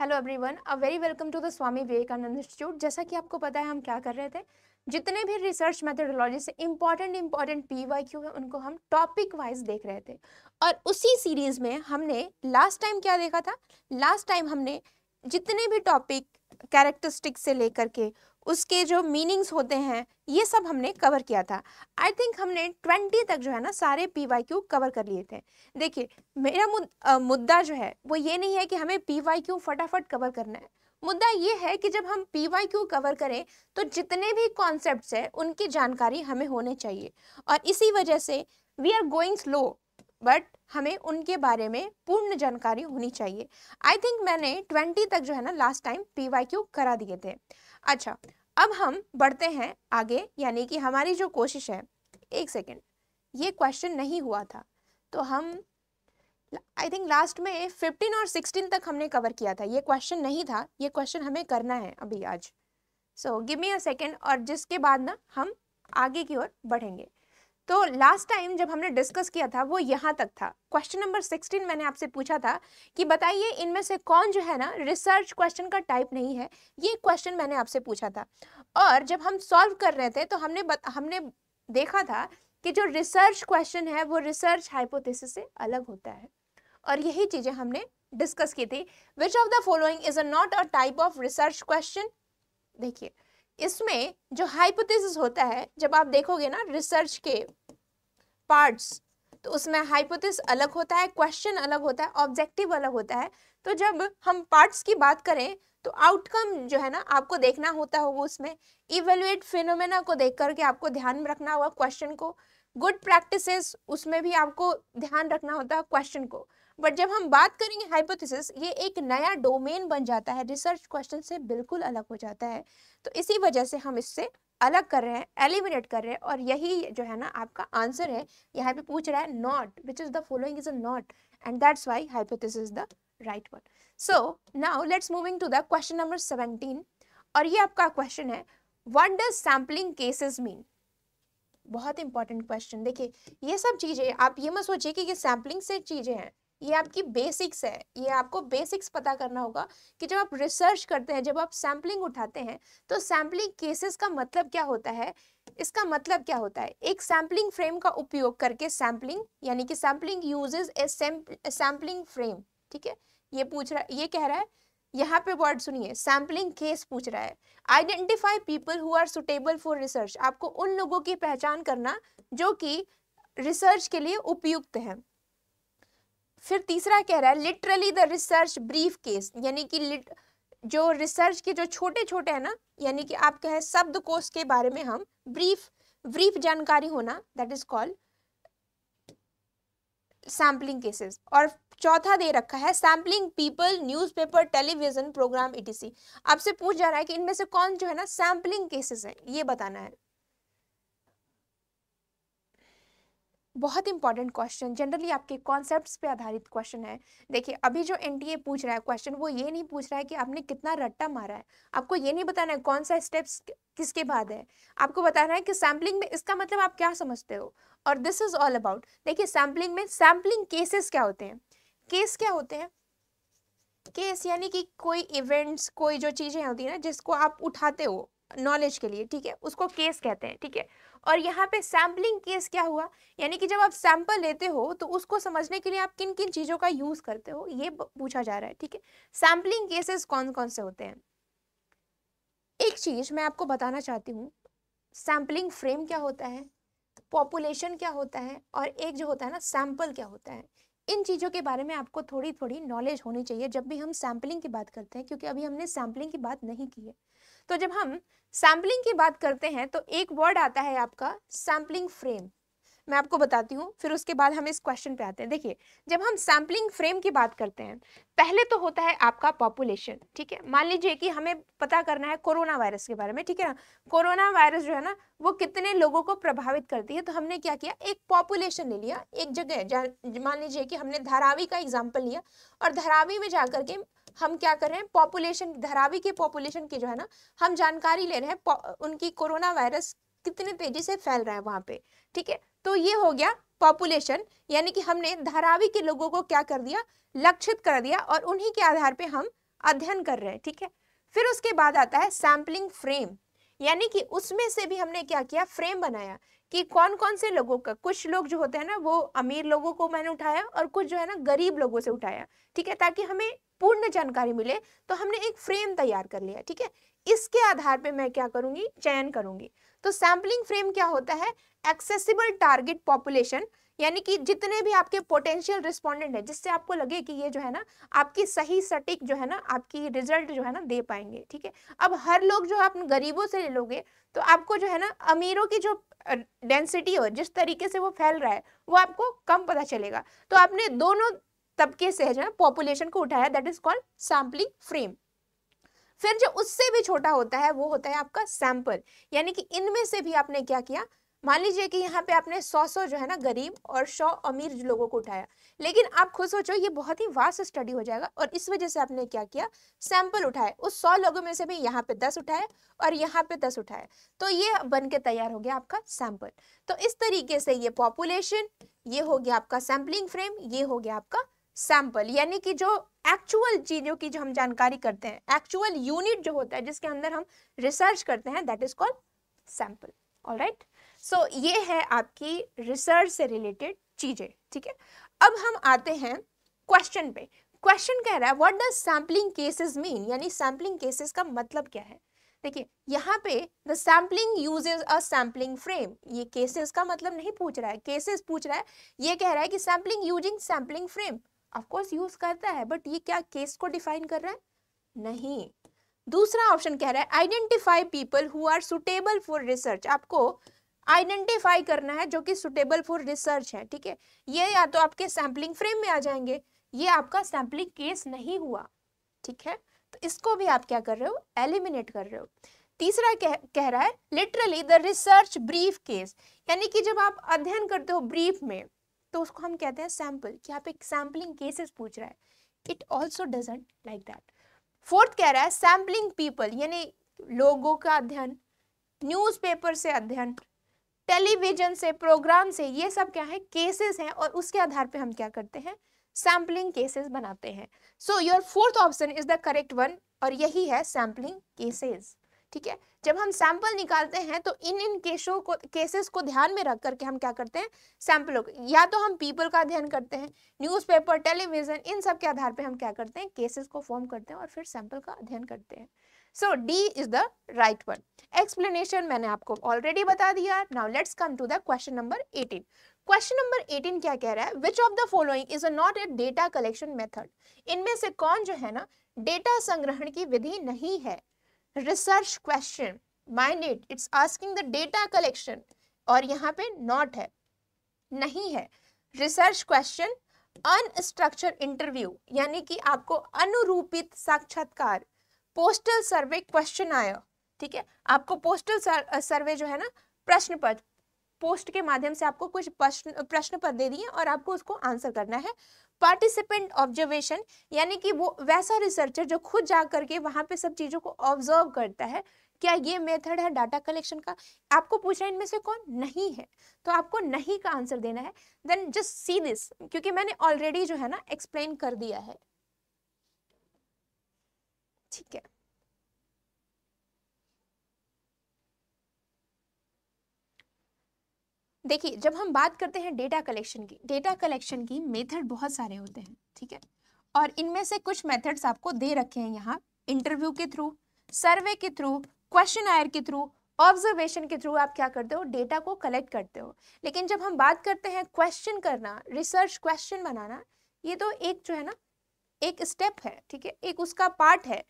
Hello everyone, a very welcome to the Swami Vivekananda institute. जैसा कि आपको पता है हम क्या कर रहे थे, जितने भी रिसर्च मेथोडोलॉजी से इम्पॉर्टेंट पीवाईक्यू है उनको हम टॉपिक वाइज देख रहे थे। और उसी सीरीज में हमने लास्ट टाइम क्या देखा था, लास्ट टाइम हमने जितने भी टॉपिक कैरेक्टरिस्टिक्स से लेकर के उसके जो मीनिंग्स होते हैं ये सब हमने कवर किया था। आई थिंक हमने 20 तक जो है ना सारे पीवाईक्यू कवर कर लिए थे। देखिए, मेरा मुद्दा जो है वो ये नहीं है कि हमें पीवाईक्यू फटाफट कवर करना है। मुद्दा ये है कि जब हम पीवाईक्यू कवर करें तो जितने भी कॉन्सेप्ट्स हैं उनकी जानकारी हमें होने चाहिए, और इसी वजह से we are going slow, but हमें उनके बारे में पूर्ण जानकारी होनी चाहिए। आई थिंक मैंने 20 तक जो है ना लास्ट टाइम पीवाईक्यू करा दिए थे। अच्छा, अब हम बढ़ते हैं आगे, यानी कि हमारी जो कोशिश है, एक सेकेंड, ये क्वेश्चन नहीं हुआ था तो हम आई थिंक लास्ट में 15 और 16 तक हमने कवर किया था। ये क्वेश्चन नहीं था, ये क्वेश्चन हमें करना है अभी आज। So give me a second, और जिसके बाद ना हम आगे की ओर बढ़ेंगे। तो लास्ट टाइम जब हमने डिस्कस किया था वो यहाँ तक था। क्वेश्चन नंबर 16 मैंने आपसे पूछा था कि बताइए इनमें से कौन जो है ना रिसर्च क्वेश्चन का टाइप नहीं है। ये क्वेश्चन मैंने आपसे पूछा था, और जब हम सॉल्व कर रहे थे तो हमने देखा था कि जो रिसर्च क्वेश्चन है वो रिसर्च हाइपोथेसिस से अलग होता है, और यही चीजें हमने डिस्कस की थी। विच of the following is not a type of research question. देखिए, इसमें जो हाइपोथेसिस होता है, जब आप देखोगे ना रिसर्च के पार्ट्स, तो उसमें हाइपोथेसिस अलग होता है, क्वेश्चन अलग होता है, ऑब्जेक्टिव अलग होता है। तो जब हम पार्ट्स की बात करें तो आउटकम जो है ना आपको देखना होता होगा, उसमें इवेल्युएट फिनोमेना को देख करके आपको ध्यान में रखना होगा क्वेश्चन को। गुड प्रैक्टिसेस, उसमें भी आपको ध्यान रखना होता है क्वेश्चन को। बट जब हम बात करेंगे हाइपोथेसिस, ये एक नया डोमेन बन जाता है, रिसर्च क्वेश्चन से बिल्कुल अलग हो जाता है। तो इसी वजह से हम इससे अलग कर रहे हैं, एलिमिनेट कर रहे हैं, और यही जो है ना आपका आंसर है। यहाँ पे पूछ रहा है not, which is the following is a not, and that's why hypothesis is the right one. So now let's moving to the question number 17, और ये आपका क्वेश्चन है, what does sampling cases mean. बहुत इंपॉर्टेंट क्वेश्चन। देखिए, ये सब चीजें आप ये मत सोचिए कि ये सैम्पलिंग से चीजें हैं, ये आपकी बेसिक्स है। ये आपको बेसिक्स पता करना होगा कि जब आप रिसर्च करते हैं, जब आप सैम्पलिंग उठाते हैं, तो सैम्पलिंग केसेस का मतलब क्या होता है। इसका मतलब क्या होता है, एक सैम्पलिंग फ्रेम का उपयोग करके सैम्पलिंग, यानी कि सैम्पलिंग यूजेस ए सैम्पलिंग फ्रेम। ठीक है, ये पूछ रहा, ये कह रहा है, यहाँ पे वर्ड सुनिए, सैम्पलिंग केस पूछ रहा है। Identify people who are suitable for research, आपको उन लोगों की पहचान करना जो कि रिसर्च के लिए उपयुक्त है। फिर तीसरा कह रहा है, literally the research brief case, यानी कि जो रिसर्च के जो छोटे छोटे है ना, यानी कि आप कहें शब्दकोश के बारे में हम ब्रीफ जानकारी होना, that is called sampling cases. और चौथा दे रखा है, sampling people, newspaper, television program etc। आपसे पूछ जा रहा है कि इनमें से कौन जो है ना सैम्पलिंग केसेस है, ये बताना है। बहुत इंपॉर्टेंट क्वेश्चन, जनरली आपके कॉन्सेप्ट्स पे आधारित क्वेश्चन है। देखिए, अभी जो एनटीए पूछ रहा है क्वेश्चन, वो ये नहीं पूछ रहा है कि आपने कितना रट्टा मारा है, आपको ये नहीं बताना है कौन सा स्टेप्स किसके बाद है, आपको बताना है कि सैम्पलिंग में इसका मतलब आप क्या समझते हो। और दिस इज ऑल अबाउट, देखिए सैम्पलिंग में सैम्पलिंग केसेस क्या होते हैं। केस क्या होते हैं, केस यानी कि कोई इवेंट्स, कोई जो चीजें होती है ना जिसको आप उठाते हो नॉलेज के लिए, ठीक है, उसको केस कहते हैं। ठीक है, और यहाँ पे सैम्पलिंग केस क्या हुआ, यानी कि जब आप सैंपल लेते हो तो उसको समझने के लिए आप किन किन चीजों का यूज करते हो, ये पूछा जा रहा है। ठीक है, सैम्पलिंग केसेस कौन कौन से होते हैं। एक चीज मैं आपको बताना चाहती हूँ, सैम्पलिंग फ्रेम क्या होता है, पॉपुलेशन क्या होता है, और एक जो होता है ना सैंपल क्या होता है। इन चीज़ों के बारे में आपको थोड़ी थोड़ी नॉलेज होनी चाहिए जब भी हम सैम्पलिंग की बात करते हैं, क्योंकि अभी हमने सैम्पलिंग की बात नहीं की है। तो जब हम सैम्पलिंग की बात करते हैं तो एक वर्ड आता है आपका सैम्पलिंग फ्रेम। मैं आपको बताती हूँ, फिर उसके बाद हम इस क्वेश्चन पे आते हैं। देखिए, जब हम सैम्पलिंग फ्रेम की बात करते हैं, पहले तो होता है आपका पॉपुलेशन। ठीक है, मान लीजिए कि हमें पता करना है कोरोना वायरस के बारे में, ठीक है ना। कोरोना वायरस जो है ना वो कितने लोगों को प्रभावित करती है, तो हमने क्या किया, एक पॉपुलेशन ले लिया एक जगह। मान लीजिए कि हमने धारावी का एग्जाम्पल लिया, और धारावी में जाकर के हम क्या कर रहे हैं, पॉपुलेशन, धारावी के पॉपुलेशन की जो है ना हम जानकारी ले रहे हैं, उनकी कोरोना वायरस कितने तेजी से फैल रहा है वहां पे। ठीक है, तो ये हो गया पॉपुलेशन, यानी कि हमने धारावी के लोगों को क्या कर दिया, लक्षित कर दिया, और उन्हीं के आधार पे हम अध्ययन कर रहे हैं, ठीक है। फिर उसके बाद आता है सैम्पलिंग फ्रेम, यानी कि उसमें से भी हमने क्या किया, फ्रेम बनाया कि कौन कौन से लोगों का, कुछ लोग जो होते हैं ना वो अमीर लोगों को मैंने उठाया और कुछ जो है ना गरीब लोगों से उठाया, ठीक है, ताकि हमें पूर्ण जानकारी मिले। तो हमने एक फ्रेम तैयार कर लिया, ठीक है। इसके आधार पे मैं क्या करूंगी, चयन करूंगी। तो सैम्पलिंग फ्रेम क्या होता है, एक्सेसिबल टारगेट पॉपुलेशन, यानी कि जितने भी आपके पोटेंशियल रिस्पोंडेंट है जिससे आपको लगे कि ये जो है ना आपकी सही सटीक जो है ना आपकी रिजल्ट जो है ना दे पाएंगे, ठीक है। अब हर लोग जो आप गरीबों से ले लोगे तो आपको जो है ना अमीरों की जो डेंसिटी हो, जिस तरीके से वो फैल रहा है वो आपको कम पता चलेगा। तो आपने दोनों तबके से जो है पॉपुलेशन को उठाया, that is called sampling frame. फिर जो उससे भी छोटा होता है वो होता है आपका सैंपल, यानी कि इनमें से भी आपने क्या किया, मान लीजिए कि यहाँ पे आपने 100 जो है ना गरीब और 100 अमीर लोगों को उठाया, लेकिन आप खुद सोचो ये बहुत ही वास्ट स्टडी हो जाएगा, और इस वजह से आपने क्या किया, सैंपल उठाए, उस 100 लोगों में से भी यहाँ पे 10 उठाए और यहाँ पे 10 उठाए, तो ये बन के तैयार हो गया आपका सैंपल। तो इस तरीके से ये पॉपुलेशन, ये हो गया आपका सैम्पलिंग फ्रेम, ये हो गया आपका सैंपल, यानी कि जो एक्चुअल चीजों की जो हम जानकारी करते हैं, एक्चुअल यूनिट जो होता है जिसके अंदर हम रिसर्च करते हैं, that is called sample. Alright, so ये है आपकी रिसर्च से रिलेटेड चीजें, ठीक है। अब हम आते हैं क्वेश्चन पे। क्वेश्चन कह रहा है what does sampling cases mean, यानी सैम्पलिंग केसेस का मतलब क्या है। देखिए यहाँ पे the sampling uses a sampling frame, ये केसेस का मतलब नहीं पूछ रहा है, केसेस पूछ रहा है, ये कह रहा है कि sampling using sampling frame of course use करता है, बट ये क्या केस को डिफाइन कर रहा है, नहीं। दूसरा ऑप्शन कह रहा है identify people who are suitable for research, आपको आइडेंटिफाई करना है जो कि सुटेबल फॉर रिसर्च है, ठीक है। ये या तो आपके सैम्पलिंग फ्रेम में आ जाएंगे, ये आपका सैम्पलिंग केस नहीं हुआ, ठीक है। तो इसको भी आप क्या कर रहे हो, एलिमिनेट कर रहे हो। तीसरा कह रहा है literally the research brief case, यानी कि जब आप अध्ययन करते हो ब्रीफ में तो उसको हम कहते हैं सैंपल, कि आप एक सैम्पलिंग केसेस पूछ रहा है, it also doesn't like that. Fourth कह रहा है सैम्पलिंग पीपल, यानी लोगों का अध्ययन, न्यूज़पेपर से अध्ययन, टेलीविजन से, प्रोग्राम से, ये सब क्या है, केसेस हैं, और उसके आधार पे हम क्या करते हैं, सैम्पलिंग केसेस बनाते हैं। So your fourth option is the correct one, और यही है सैम्पलिंग केसेस, ठीक है। जब हम सैंपल निकालते हैं तो इन केसेस को ध्यान में रख करके हम क्या करते हैं, सैंपलों, या तो हम पीपल का अध्ययन करते हैं, न्यूज़पेपर, टेलीविजन, इन सब के आधार पे हम क्या करते हैं, केसेस को फॉर्म करते हैं और फिर सैंपल का अध्ययन करते हैं। So D is the right one. Explanation मैंने आपको ऑलरेडी बता दिया। Now let's come to the question number 18। Question number 18 क्या कह रहा है, which of the following is not a data collection method, इनमें से कौन जो है ना डेटा संग्रहण की विधि नहीं है। Research question, mind it, it's asking the data collection, और यहाँ पे नॉट है, नहीं है। रिसर्च क्वेश्चन, अनस्ट्रक्चर्ड इंटरव्यू, यानी कि आपको अनुरूपित साक्षात्कार, पोस्टल सर्वे क्वेश्चन आया, ठीक है, आपको पोस्टल सर्वे जो है ना प्रश्न पत्र, पोस्ट के माध्यम से आपको कुछ प्रश्न पत्र दे दिए और आपको उसको आंसर करना है। पार्टिसिपेंट ऑब्जर्वेशन, यानी कि वो वैसा रिसर्चर जो खुद जा करके वहां पे सब चीजों को ऑब्जर्व करता है, क्या ये मेथड है डाटा कलेक्शन का। आपको पूछा इनमें से कौन नहीं है, तो आपको नहीं का आंसर देना है। देन जस्ट सी दिस, क्योंकि मैंने ऑलरेडी जो है ना एक्सप्लेन कर दिया है, ठीक है। देखिए जब हम बात करते हैं डेटा कलेक्शन की मेथड बहुत सारे होते हैं, ठीक है, और इनमें से कुछ मेथड्स आपको दे रखे हैं यहाँ, इंटरव्यू के थ्रू, सर्वे के थ्रू, क्वेश्चन आयर के थ्रू, ऑब्जर्वेशन के थ्रू आप क्या करते हो, डेटा को कलेक्ट करते हो। लेकिन जब हम बात करते हैं क्वेश्चन करना, रिसर्च क्वेश्चन बनाना, ये तो एक जो है ना एक स्टेप है, ठीक है, एक उसका पार्ट है,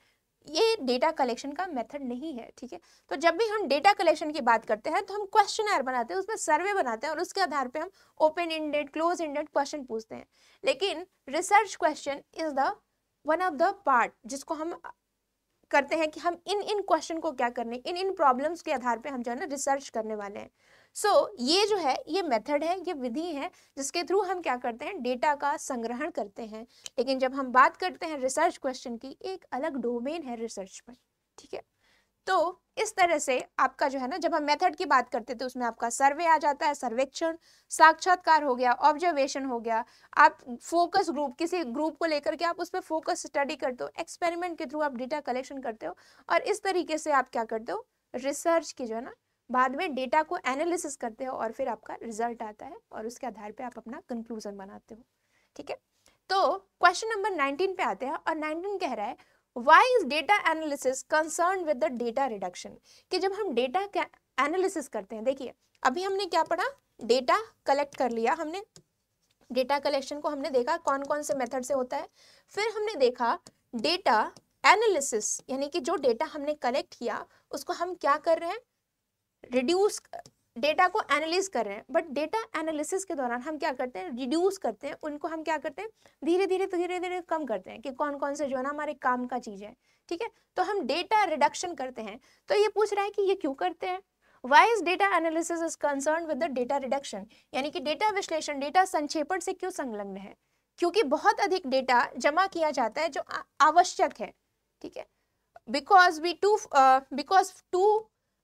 ये डेटा कलेक्शन का मेथड नहीं है, ठीक है। तो जब भी हम डेटा कलेक्शन की बात करते हैं तो हम क्वेश्चनर बनाते हैं, उसमें सर्वे बनाते हैं और उसके आधार पे हम open ended, close ended question पूछते हैं। लेकिन research question is the one of the part जिसको हम करते हैं कि हम इन क्वेश्चन को क्या करने, इन प्रॉब्लम्स के आधार पे हम जो है ना रिसर्च करने वाले हैं। सो ये जो है ये मेथड है, ये विधि है जिसके थ्रू हम क्या करते हैं, डेटा का संग्रहण करते हैं। लेकिन जब हम बात करते हैं रिसर्च क्वेश्चन की, एक अलग डोमेन है रिसर्च में, ठीक है। तो इस तरह से आपका जो है ना, जब हम मेथड की बात करते थे उसमें आपका सर्वे आ जाता है, सर्वेक्षण, साक्षात्कार हो गया, ऑब्जर्वेशन हो गया, आप फोकस ग्रुप, किसी ग्रुप को लेकर के आप उस पर फोकस स्टडी करते हो, एक्सपेरिमेंट के थ्रू आप डेटा कलेक्शन करते हो, और इस तरीके से आप क्या करते हो, रिसर्च की जो है ना बाद में डेटा को एनालिसिस करते हो और फिर आपका रिजल्ट आता है और उसके आधार पे आप अपना कंक्लूजन बनाते हो। ठीक है, तो क्वेश्चन नंबर 19 पे आते हैं और 19 कह रहा है why is data analysis concern with the data reduction, कि जब हम डेटा एनालिसिस करते हैं, देखिए अभी हमने क्या पढ़ा, डेटा कलेक्ट कर लिया हमने, डेटा कलेक्शन को हमने देखा कौन कौन से मेथड से होता है, फिर हमने देखा डेटा एनालिसिस, यानी कि जो डेटा हमने कलेक्ट किया उसको हम क्या कर रहे हैं, रिड्यूस, डेटा को एनालिस कर रहे हैं, बट डेटा एनालिसिस के दौरान हम क्या करते हैं, रिड्यूस करते हैं उनको, हम क्या करते हैं, धीरे धीरे कम करते हैं कि कौन कौन से जो है ना हमारे काम का चीज है। ठीक है, तो हम डेटा रिडक्शन करते हैं। तो ये पूछ रहा है कि ये क्यों करते हैं, why is data analysis is concern with the data reduction, यानी कि डेटा विश्लेषण डेटा संक्षेपण से क्यों संलग्न है, क्योंकि बहुत अधिक डेटा जमा किया जाता है जो आवश्यक है। ठीक है, because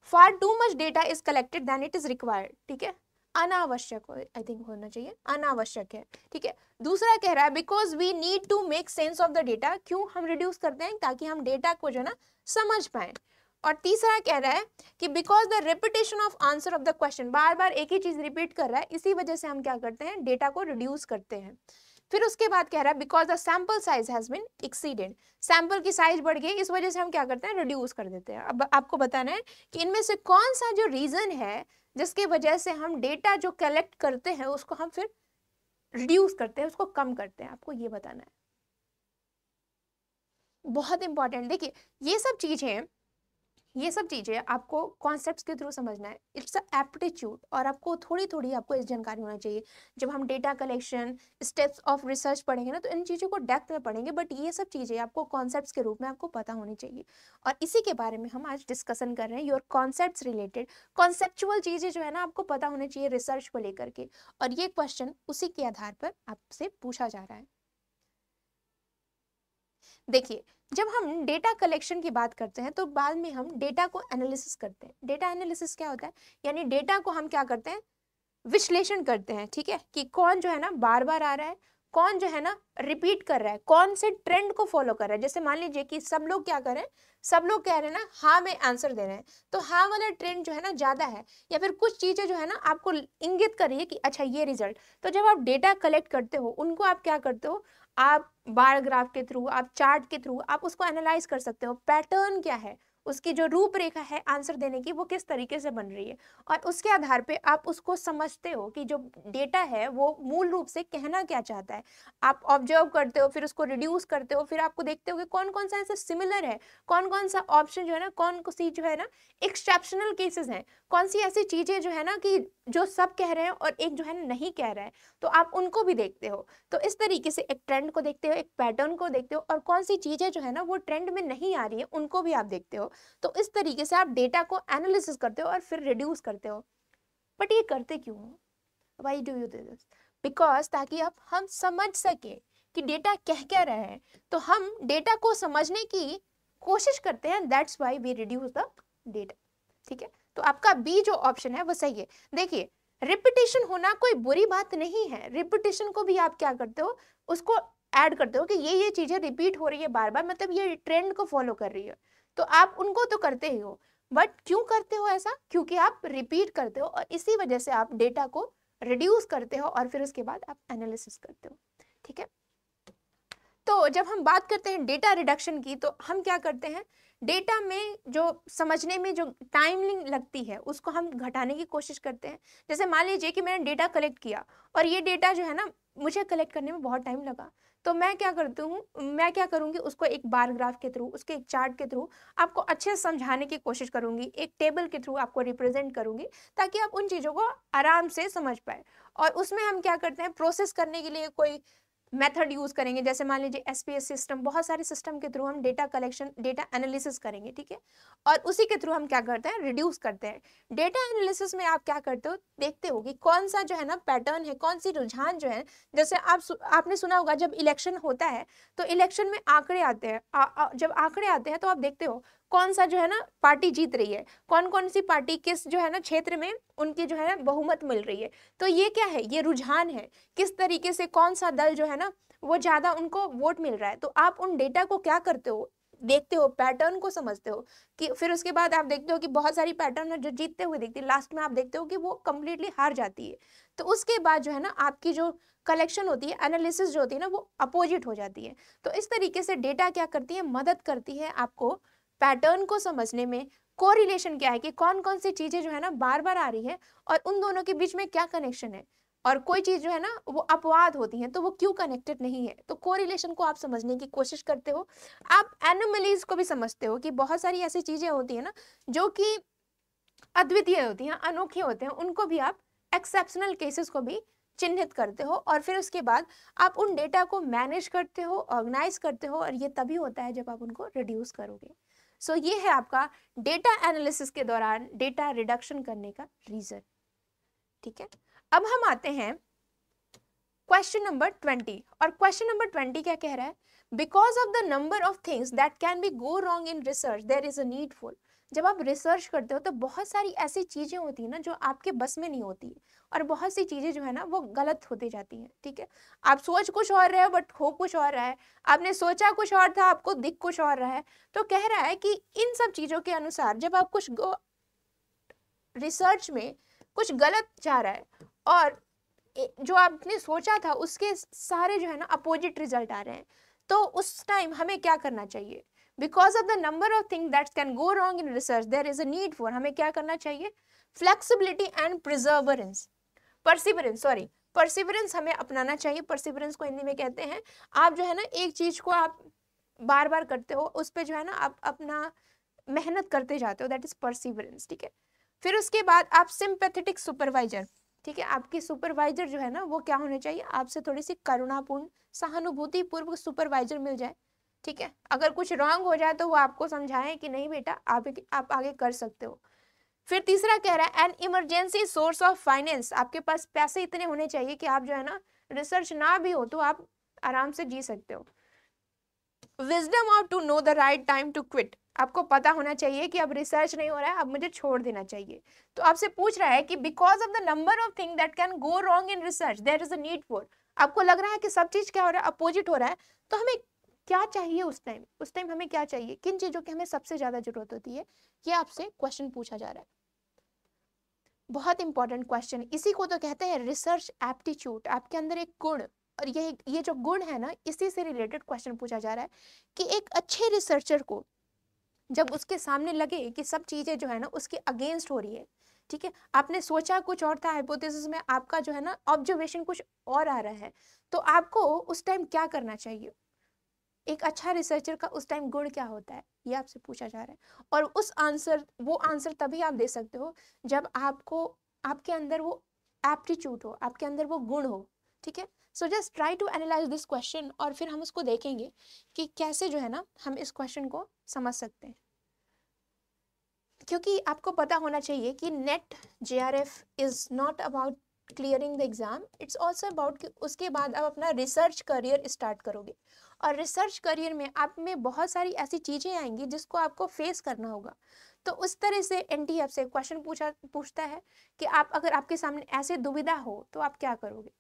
far too much data is collected than it is required। ठीक है, अनावश्यक आई थिंक होना चाहिए, अनावश्यक है। ठीक है, दूसरा कह रहा है because we need to make sense of the data, क्यों हम रिड्यूस करते हैं, ताकि हम डेटा को जो है ना समझ पाए। और तीसरा कह रहा है कि because the repetition of answer of the question, बार बार एक ही चीज रिपीट कर रहा है, इसी वजह से हम क्या करते हैं, डेटा को रिड्यूस करते हैं। फिर उसके बाद कह रहा है because the sample size has been exceeded, sample की साइज बढ़ गई, इस वजह से हम क्या करते हैं, रिड्यूस कर देते हैं। अब आपको बताना है कि इनमें से कौन सा जो रीजन है जिसकी वजह से हम डेटा जो कलेक्ट करते हैं उसको हम फिर रिड्यूस करते हैं, उसको कम करते हैं, आपको ये बताना है, बहुत इंपॉर्टेंट। देखिए ये सब चीजें आपको कॉन्सेप्ट्स के थ्रू समझना है, इट्स अ एप्टीट्यूड, और आपको थोड़ी थोड़ी आपको इस जानकारी होना चाहिए। जब हम data collection steps of research पढ़ेंगे ना, तो इन चीज़ों को डेप्थ में पढ़ेंगे, बट ये सब चीज़ें आपको कॉन्सेप्ट्स के रूप में आपको पता होनी चाहिए, और इसी के बारे में हम आज डिस्कशन कर रहे हैं। योर कॉन्सेप्ट्स रिलेटेड कॉन्सेप्चुअल चीज़ें जो है ना आपको पता होनी चाहिए रिसर्च को लेकर के, और ये क्वेश्चन उसी के आधार पर आपसे पूछा जा रहा है। देखिए, जब हम डेटा कलेक्शन की बात करते हैं तो बाद में हम डेटा को एनालिसिस करते हैं। डेटा एनालिसिस क्या होता है, यानी डेटा को हम क्या करते हैं, विश्लेषण करते हैं। ठीक है, कि कौन जो है ना बार बार आ रहा है, कौन जो है ना रिपीट कर रहा है, कौन से ट्रेंड को फॉलो कर रहा है। जैसे मान लीजिए कि सब लोग क्या कर रहे हैं, सब लोग कह रहे हैं ना हाँ में आंसर दे रहे हैं, तो हाँ वाला ट्रेंड जो है ना ज्यादा है, या फिर कुछ चीजें जो है ना आपको इंगित कर रही है कि अच्छा ये रिजल्ट। तो जब आप डेटा कलेक्ट करते हो उनको आप क्या करते हो, आप बार ग्राफ के थ्रू, आप चार्ट के थ्रू आप उसको एनालाइज कर सकते हो, पैटर्न क्या है, उसकी जो रूपरेखा है आंसर देने की वो किस तरीके से बन रही है, और उसके आधार पे आप उसको समझते हो कि जो डेटा है वो मूल रूप से कहना क्या चाहता है। आप ऑब्जर्व करते हो, फिर उसको रिड्यूस करते हो, फिर आपको देखते हो कि कौन कौन सा ऐसे सिमिलर है, कौन कौन सा ऑप्शन जो है ना, कौन सी जो है ना एक्सेप्शनल केसेस हैं, कौन सी ऐसी चीजें जो है ना कि जो सब कह रहे हैं और एक जो है ना नहीं कह रहा है, तो आप उनको भी देखते हो। तो इस तरीके से एक ट्रेंड को देखते हो, एक पैटर्न को देखते हो, और कौन सी चीजें जो है ना वो ट्रेंड में नहीं आ रही है उनको भी आप देखते हो। तो इस तरीके से आप डेटा को एनालिसिस करते हो और फिर रिड्यूस करते हो। बट ये करते क्यों हो, why do you do this, because ताकि आप हम समझ सके कि डेटा कह क्या रहे हैं, तो हम डेटा को समझने की कोशिश करते हैं, that's why we reduce the data. ठीक है, तो आपका बी जो ऑप्शन है वो सही है। देखिए, रिपीटेशन होना कोई बुरी बात नहीं है, रिपीटेशन को भी आप क्या करते हो, उसको ऐड करते हो कि ये चीजें रिपीट हो रही है बार बार, मतलब ये ट्रेंड को फॉलो कर रही है, तो आप उनको तो करते ही हो। बट क्यों करते हो ऐसा, क्योंकि आप रिपीट करते हो और इसी वजह से आप डेटा को रिड्यूस करते हो और फिर उसके बाद आप एनालिसिस करते हो। ठीक है, तो जब हम बात करते हैं डेटा रिडक्शन की, तो हम क्या करते हैं, डेटा में जो समझने में जो टाइमिंग लगती है उसको हम घटाने की कोशिश करते हैं। जैसे मान लीजिए कि मैंने डेटा कलेक्ट किया और ये डेटा जो है ना मुझे कलेक्ट करने में बहुत टाइम लगा, तो मैं क्या करूंगी, उसको एक बार ग्राफ के थ्रू, उसके एक चार्ट के थ्रू आपको अच्छे से समझाने की कोशिश करूंगी, एक टेबल के थ्रू आपको रिप्रेजेंट करूंगी, ताकि आप उन चीज़ों को आराम से समझ पाए। और उसमें हम क्या करते हैं, प्रोसेस करने के लिए कोई मेथड यूज करेंगे, जैसे मान लीजिए एसपीएस सिस्टम, बहुत सारे सिस्टम के थ्रू हम डेटा कलेक्शन, डेटा एनालिसिस करेंगे, ठीक है। और उसी के थ्रू हम क्या करते हैं, रिड्यूस करते हैं। डेटा एनालिसिस में आप क्या करते हो, देखते हो कि कौन सा जो है ना पैटर्न है, कौन सी रुझान जो है, जैसे आपने सुना होगा जब इलेक्शन होता है तो इलेक्शन में आंकड़े आते हैं, जब आंकड़े आते हैं तो आप देखते हो कौन सा जो है ना पार्टी जीत रही है, कौन कौन सी पार्टी किस जो है ना क्षेत्र में उनकी जो है ना बहुमत मिल रही है। तो ये क्या है, ये रुझान है, किस तरीके से कौन सा दल जो है ना वो ज्यादा उनको वोट मिल रहा है। तो आप उन डेटा को क्या करते हो, देखते हो, पैटर्न को समझते हो कि फिर उसके बाद आप देखते हो कि बहुत सारी पैटर्न है जो जीतते हुए दिखती है, लास्ट में आप देखते हो कि वो कंप्लीटली हार जाती है। तो उसके बाद जो है ना आपकी जो कलेक्शन होती है, एनालिसिस जो होती है ना, वो अपोजिट हो जाती है। तो इस तरीके से डेटा क्या करती है, मदद करती है आपको पैटर्न को समझने में। कोरिलेशन क्या है कि कौन कौन सी चीजें जो है ना बार बार आ रही है और उन दोनों के बीच में क्या कनेक्शन है, और कोई चीज जो है ना वो अपवाद होती है तो वो क्यों कनेक्टेड नहीं है। तो कोरिलेशन को आप समझने की कोशिश करते हो। आप एनोमलीज को भी समझते हो कि बहुत सारी ऐसी चीजें होती है ना जो कि अद्वितीय होती हैं, अनोखी होते हैं, उनको भी आप एक्सेप्शनल केसेस को भी चिन्हित करते हो। और फिर उसके बाद आप उन डेटा को मैनेज करते हो, ऑर्गेनाइज करते हो, और ये तभी होता है जब आप उनको रिड्यूस करोगे। सो ये है आपका डेटा एनालिसिस के दौरान डेटा रिडक्शन करने का रीजन, ठीक है। अब हम आते हैं क्वेश्चन नंबर 20, और क्वेश्चन नंबर 20 क्या कह रहा है, because of the number of things that can be go wrong in research there is a needful. जब आप रिसर्च करते हो तो बहुत सारी ऐसी चीजें होती है ना जो आपके बस में नहीं होती है, और बहुत सी चीजें जो है ना वो गलत होती जाती हैं, ठीक है। आप सोच कुछ और रहे हो बट हो कुछ और रहा है, आपने सोचा कुछ और था, आपको दिख कुछ और रहा है। तो कह रहा है कि इन सब चीजों के अनुसार जब आप कुछ रिसर्च में कुछ गलत जा रहा है और जो आपने सोचा था उसके सारे जो है ना अपोजिट रिजल्ट आ रहे हैं, तो उस टाइम हमें क्या करना चाहिए। Because of the number of thing that can go wrong in research there is a need for, हमें क्या करना चाहिए, फ्लेक्सिबिलिटी एंड परसिवरेंस हमें अपनाना चाहिए। परसिवरेंस को हिंदी में कहते हैं, आप जो है ना एक चीज को आप बार बार करते हो, उस पर जो है ना आप अपना मेहनत करते जाते हो, दैट इज परसिवरेंस, ठीक है। फिर उसके बाद आप सिंपैथेटिक सुपरवाइजर, ठीक है, आपकी सुपरवाइजर जो है ना वो क्या होने चाहिए, आपसे थोड़ी सी करुणापूर्ण, सहानुभूति पूर्वक सुपरवाइजर मिल जाए, ठीक है। अगर कुछ रॉन्ग हो जाए तो वो आपको समझाएं कि नहीं बेटा आप आगे कर सकते हो। फिर तीसरा कह रहा है an emergency source of finance, आपके पास पैसे इतने होने चाहिए कि आप जो है ना रिसर्च ना भी हो तो आप आराम से जी सकते हो। Wisdom of to know the right time to quit, आपको पता होना चाहिए कि अब रिसर्च नहीं हो रहा है, अब मुझे छोड़ देना चाहिए। तो आपसे पूछ रहा है कि because of the number of thing that can go wrong in research there is a need for, आपको लग रहा है कि सब चीज क्या हो रहा है, अपोजिट हो रहा है, तो हमें क्या चाहिए उस टाइम हमें क्या चाहिए, किन चीजों की हमें सबसे ज्यादा जरूरत होती है, ये आपसे क्वेश्चन पूछा जा रहा है। बहुत इंपॉर्टेंट क्वेश्चन, इसी को तो कहते हैं रिसर्च एप्टीट्यूड, आपके अंदर एक गुण, और ये जो गुण है ना इसी से रिलेटेड क्वेश्चन पूछा जा रहा है कि एक अच्छे रिसर्चर को जब उसके सामने लगे कि सब चीजें जो है ना उसके अगेंस्ट हो रही है, ठीक है, आपने सोचा कुछ और था, हाइपोथेसिस में आपका जो है ना ऑब्जर्वेशन कुछ और आ रहा है, तो आपको उस टाइम क्या करना चाहिए, एक अच्छा रिसर्चर का उस टाइम गुण क्या होता है, ये आपसे पूछा जा रहा है। और वो आंसर तभी आप दे सकते हो जब आपके अंदर वो एप्टीट्यूड हो, आपके अंदर वो गुण हो, ठीक है। So just try to analyse this question, और फिर हम उसको देखेंगे कि कैसे जो है ना हम इस क्वेश्चन को समझ सकते हैं। क्योंकि आपको पता होना चाहिए कि net JRF is not about clearing the exam, it's also about कि उसके बाद आप अपना रिसर्च करियर स्टार्ट करोगे, और रिसर्च करियर में आप में बहुत सारी ऐसी चीजें आएंगी जिसको आपको फेस करना होगा। तो उस तरह से NT आपसे क्वेश्चन पूछता है कि आप अगर आपके सामने ऐसे दुविधा हो तो आप क्या करोगे।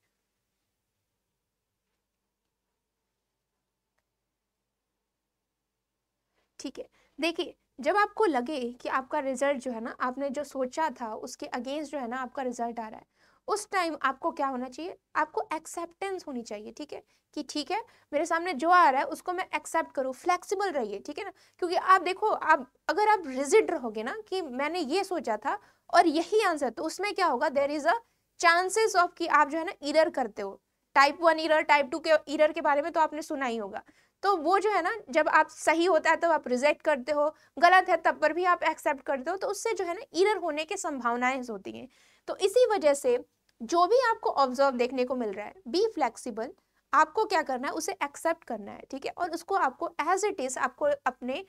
ठीक है, देखिए, जब आपको लगे कि आपका रिजल्ट जो है ना आपने जो सोचा था उसके अगेंस्ट जो है ना आपका रिजल्ट आ रहा है, उस टाइम आपको क्या होना चाहिए, आपको एक्सेप्टेंस होनी चाहिए, ठीक है, कि ठीक है मेरे सामने जो आ रहा है उसको मैं एक्सेप्ट करूँ, फ्लेक्सिबल रहिए, ठीक है ना। क्योंकि आप देखो, आप अगर आप रिजिड रहोगे ना कि मैंने ये सोचा था और यही आंसर, तो उसमें क्या होगा, there is a chances of कि आप जो है ना इरर करते हो, टाइप 1 इरर, टाइप 2 के इरर के बारे में तो आपने सुना ही होगा। तो वो जो है ना जब आप सही होता है तो आप रिजेक्ट करते हो, गलत है तब पर भी आप एक्सेप्ट करते हो, तो उससे जो है ना इरर होने की संभावनाएं होती हैं। तो इसी वजह से जो भी आपको ऑब्जर्व देखने को मिल रहा है, बी फ्लेक्सिबल, आपको क्या करना है, उसे एक्सेप्ट करना है, ठीक है, और उसको आपको एज इट इज आपको अपने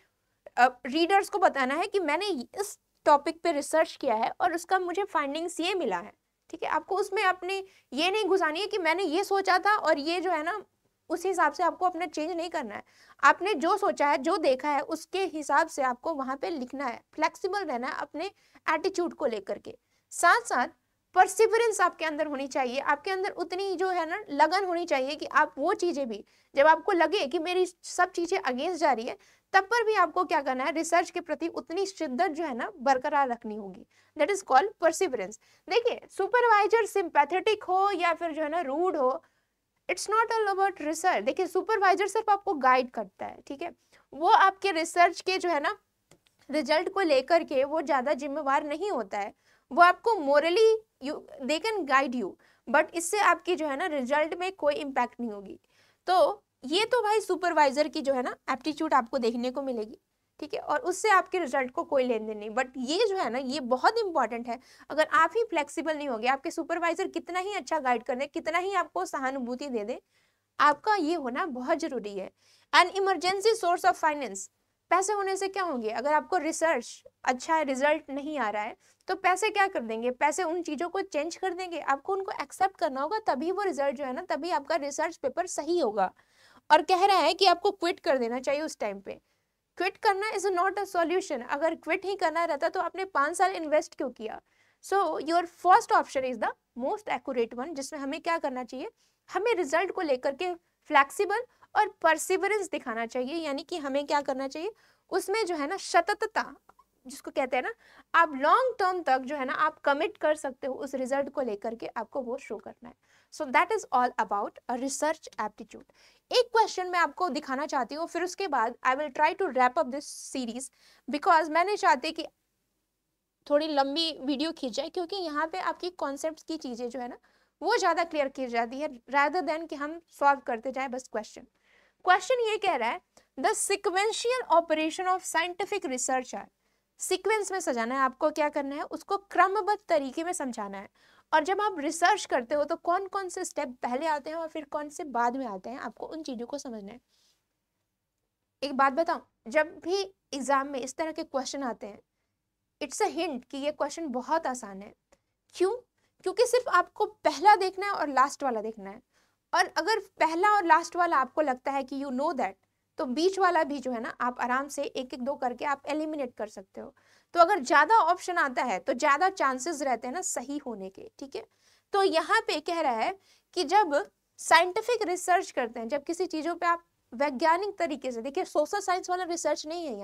रीडर्स को बताना है कि मैंने इस टॉपिक पे रिसर्च किया है और उसका मुझे फाइंडिंग्स ये मिला है, ठीक है। आपको उसमें अपने ये नहीं घुसानी है कि मैंने ये सोचा था और ये जो है ना उस हिसाब से आपको अपना चेंज नहीं करना है। आपने जो सोचा है, जो देखा है, उसके हिसाब से आपको वहां पे लिखना है, फ्लेक्सिबल रहना है अपने एटीट्यूड को लेकर के। साथ साथ परसिवरेंस आपके अंदर होनी चाहिए, आपके अंदर उतनी जो है ना लगन होनी चाहिए कि आप वो चीजें भी, जब आपको लगे कि मेरी सब चीजें अगेंस्ट जा रही है, तब पर भी आपको क्या करना है, रिसर्च के प्रति उतनी शिद्दत जो है ना बरकरार रखनी होगी। That is called perseverance. देखिए, सुपरवाइजर सिंपैथेटिक हो या फिर जो है ना रूड हो, it's not all about research. देखिए, सुपरवाइजर सिर्फ आपको गाइड करता है, ठीक है, वो आपके रिसर्च के जो है ना रिजल्ट को लेकर के वो ज्यादा जिम्मेवार नहीं होता है। वो आपको morally they can guide you, but इससे आपकी जो है ना रिजल्ट में कोई इम्पैक्ट नहीं होगी। तो ये तो भाई सुपरवाइजर की जो है ना एप्टीट्यूड आपको देखने को मिलेगी, ठीक है, और उससे आपके रिजल्ट को कोई लेन देन नहीं। बट ये जो है ना ये बहुत इंपॉर्टेंट है, अगर आप ही फ्लेक्सिबल नहीं होगे, आपके सुपरवाइजर कितना ही अच्छा गाइड कर दे, कितना ही आपको सहानुभूति दे दे, आपका ये होना बहुत जरूरी है। An emergency source of finance, पैसे होने से क्या होंगे, अगर आपको रिसर्च अच्छा है, रिजल्ट नहीं आ रहा है, तो पैसे क्या कर देंगे, पैसे उन चीजों को चेंज कर देंगे, आपको उनको एक्सेप्ट करना होगा, तभी वो रिजल्ट जो है ना, तभी आपका रिसर्च पेपर सही होगा। और कह रहा है कि आपको क्विट कर देना चाहिए उस टाइम पे। क्विट करना इज नॉट अ सॉल्यूशन। अगर क्विट ही करना रहता तो आपने 5 साल इन्वेस्ट क्यों किया। So your first option is the most accurate one, जिसमें हमें क्या करना चाहिए, हमें रिजल्ट को लेकर के फ्लेक्सिबल और परसिवरेंस दिखाना चाहिए, यानी कि हमें क्या करना चाहिए, उसमें जो है ना सततता, जिसको कहते हैं ना, आप लॉन्ग टर्म तक जो है ना आप कमिट कर सकते हो उस रिजल्ट को लेकर के, आपको वो शो करना है। So that is all about a research aptitude. एक क्वेश्चन मैं आपको दिखाना चाहती हूँ, फिर उसके बाद I will try to wrap up this series, because मैंने चाहती कि थोड़ी लंबी वीडियो खींच जाए, क्योंकि यहाँ पे आपकी कॉन्सेप्ट की चीजें जो है ना वो ज्यादा क्लियर की जाती है, रादर देन कि हम सॉल्व करते जाए बस क्वेश्चन। क्वेश्चन ये कह रहा है, the sequential operation of scientific research are, sequence में सजाना है, आपको क्या करना है, उसको क्रमबद्ध तरीके में समझाना है। और जब आप रिसर्च करते हो तो कौन कौन से स्टेप पहले आते हैं और फिर कौन से बाद में आते हैं, आपको उन चीजों को समझना है। एक बात बताऊं, जब भी एग्जाम में इस तरह के क्वेश्चन आते हैं, इट्स अ हिंट कि ये क्वेश्चन बहुत आसान है। क्यों? क्योंकि सिर्फ आपको पहला देखना है और लास्ट वाला देखना है, और अगर पहला और लास्ट वाला आपको लगता है कि यू नो दैट, तो बीच वाला भी जो है ना आप आराम से एक एक दो करके आप एलिमिनेट कर सकते हो। तो अगर ज्यादा ऑप्शन आता है तो ज्यादा चांसेस रहते हैं ना सही होने के, ठीक है। तो यहाँ पे कह रहा है कि जब साइंटिफिक रिसर्च करते हैं, जब किसी चीजों पे आप वैज्ञानिक तरीके से, देखिए सोशल साइंस वाला रिसर्च नहीं है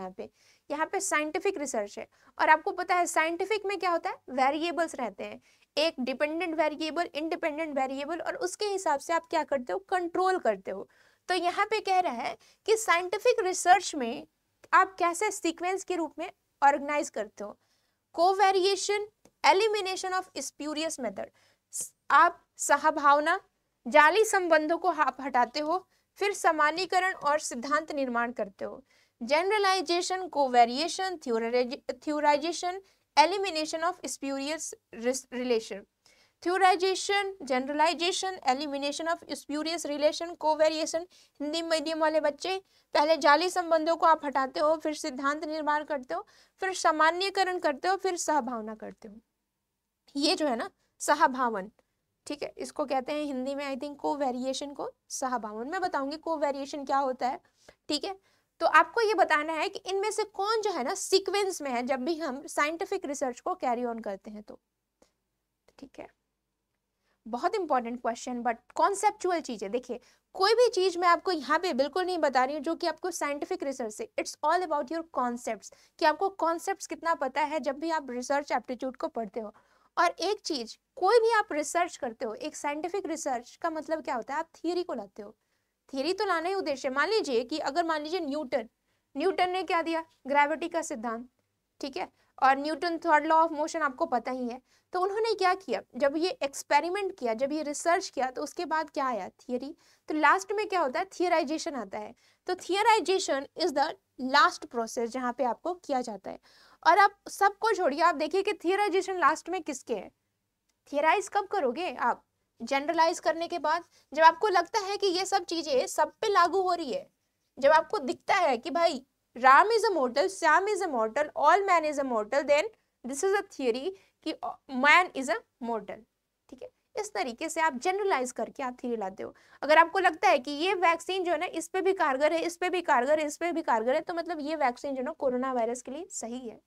यहाँ पे साइंटिफिक रिसर्च है। और आपको पता है साइंटिफिक में क्या होता है, वेरिएबल्स रहते हैं, एक डिपेंडेंट वेरिएबल, इंडिपेंडेंट वेरिएबल, और उसके हिसाब से आप क्या करते हो, कंट्रोल करते हो। तो यहाँ पे कह रहा है कि साइंटिफिक रिसर्च में आप कैसे सीक्वेंस के रूप में ऑर्गेनाइज करते हो, कोवेरिएशन, एलिमिनेशन ऑफ स्प्यूरियस मेथड, आप सहभावना, जाली संबंधों को आप हटाते हो, फिर सामान्यीकरण और सिद्धांत निर्माण करते हो, generalisation, covariation, theorisation, elimination of spurious relation, theorisation, generalisation, elimination of spurious relation, covariation. Hindi medium वाले बच्चे, पहले जाली संबंधों को आप हटाते हो, फिर सिद्धांत निर्माण करते हो, फिर सामान्यीकरण करते हो, फिर सहभावना करते हो। ये जो है ना सहभावन, ठीक है, इसको कहते हैं हिंदी में आई थिंक कोवेरिएशन को सहभावन। मैं बताऊंगी कोवेरिएशन क्या होता है, ठीक है। तो आपको ये बताना है कि इनमें से कौन जो है ना सीक्वेंस में है जब भी हम साइंटिफिक रिसर्च को कैरी ऑन करते हैं तो, ठीक है। बहुत इंपॉर्टेंट क्वेश्चन, बट कॉन्सेप्चुअल चीज है। देखिए, कोई भी चीज मैं आपको यहाँ पे बिल्कुल नहीं बता रही हूँ जो कि आपको साइंटिफिक रिसर्च से, it's all about your concepts, कि आपको कॉन्सेप्ट्स कितना पता है जब भी आप रिसर्च एप्टीट्यूड को पढ़ते हो। और एक चीज, कोई भी आप रिसर्च करते हो, एक साइंटिफिक रिसर्च का मतलब क्या होता है, आप थियरी को लाते हो। थियरी तो लाना ही उद्देश्य है। मान लीजिए कि अगर मान लीजिए न्यूटन ने क्या दिया, ग्रेविटी का सिद्धांत, ठीक है, और Newton third law of motion आपको पता ही है। तो उन्होंने क्या किया, जब ये एक्सपेरिमेंट किया, जब ये रिसर्च किया, तो उसके बाद क्या आया, थियरी। तो लास्ट में क्या होता है, थियराइजेशन आता है। तो थियराइजेशन इज द लास्ट प्रोसेस जहाँ पे आपको किया जाता है। और आप सबको छोड़िए, आप देखिए कि थियराइजेशन लास्ट में किसके है, थियराइज कब करोगे आप, जनरलाइज करने के बाद जब आपको लगता है कि ये सब चीजें सब पे लागू हो रही है, जब आपको दिखता है कि भाई Ram is a mortal, Shyam is a mortal, all man is a mortal, then this is a theory कि मैन इज अ मॉर्टल। ठीक है, इस तरीके से आप जनरलाइज करके आप थ्योरी लाते हो। अगर आपको लगता है कि ये वैक्सीन जो है ना इस पे भी कारगर है, इस पे भी कारगर है, इस पे भी कारगर है, तो मतलब ये वैक्सीन जो है ना कोरोना वायरस के लिए सही है।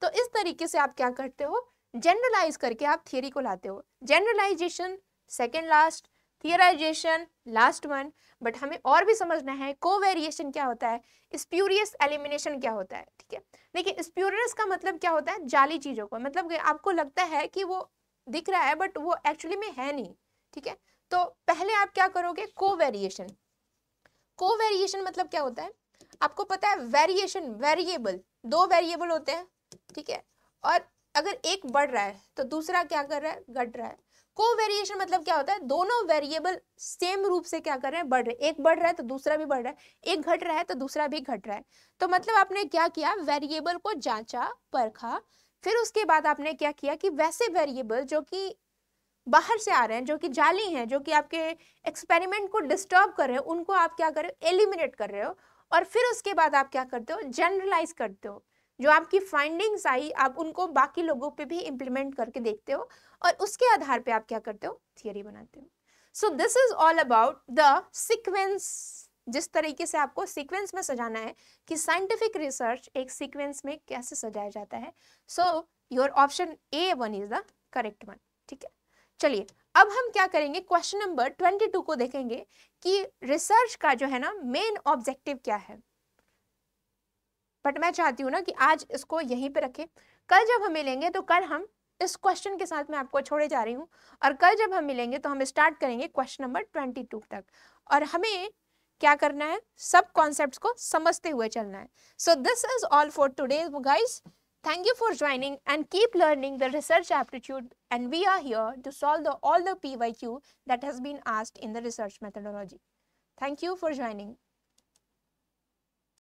तो इस तरीके से आप क्या करते हो, जनरलाइज करके आप थियरी को लाते हो। Generalisation second last, theorisation last one. But हमें और भी समझना है कोवेरिएशन क्या होता है, स्प्यूरियस एलिमिनेशन क्या होता है। ठीक है, देखिए स्प्यूरियस का मतलब क्या होता है, जाली चीजों को, मतलब कि आपको लगता है कि वो दिख रहा है बट वो एक्चुअली में है नहीं। ठीक है, तो पहले आप क्या करोगे, कोवेरिएशन। कोवेरिएशन मतलब क्या होता है, आपको पता है वेरिएशन, वेरिएबल, दो वेरिएबल होते हैं। ठीक है, और अगर एक बढ़ रहा है तो दूसरा क्या कर रहा है, घट रहा है। कोवेरिएशन मतलब क्या होता है, दोनों वेरिएबल सेम रूप से क्या कर रहे हैं, बढ़ रहे हैं। एक बढ़ रहा है तो दूसरा भी बढ़ रहा है, एक घट रहा है तो दूसरा भी घट रहा है। तो मतलब आपने क्या किया, वेरिएबल को जांचा परखा, फिर उसके बाद आपने क्या किया कि वैसे वेरिएबल जो कि बाहर से आ रहे हैं, जो कि जाली हैं, जो कि आपके एक्सपेरिमेंट को डिस्टर्ब कर रहे हो, उनको आप क्या कर रहे हो, एलिमिनेट कर रहे हो। और फिर उसके बाद आप क्या करते हो, जनरलाइज करते हो। जो आपकी फाइंडिंग्स आई आप उनको बाकी लोगों पे भी इंप्लीमेंट करके देखते हो, और उसके आधार पे आप क्या करते हो, थियरी बनाते हो। So this is all about the sequence, जिस तरीके से आपको सीक्वेंस में सजाना है कि साइंटिफिक रिसर्च एक सीक्वेंस में कैसे सजाया जाता है। So your option A1 is the correct one. ठीक है, चलिए अब हम क्या करेंगे, क्वेश्चन नंबर 22 को देखेंगे कि रिसर्च का जो है ना मेन ऑब्जेक्टिव क्या है। बट मैं चाहती हूँ ना कि आज इसको यहीं पे रखें, कल जब हम मिलेंगे तो कल हम इस क्वेश्चन के साथ मैं आपको छोड़े जा रही हूँ, और कल जब हम मिलेंगे तो हम स्टार्ट करेंगे क्वेश्चन नंबर 22 तक, और हमें क्या करना है, सब कॉन्सेप्ट्स को समझते हुए चलना है। So this is all for today guys, thank you for joining and keep learning the research aptitude, and we are here to solve all the PYQ that has been asked in the research methodology. Thank you for joining.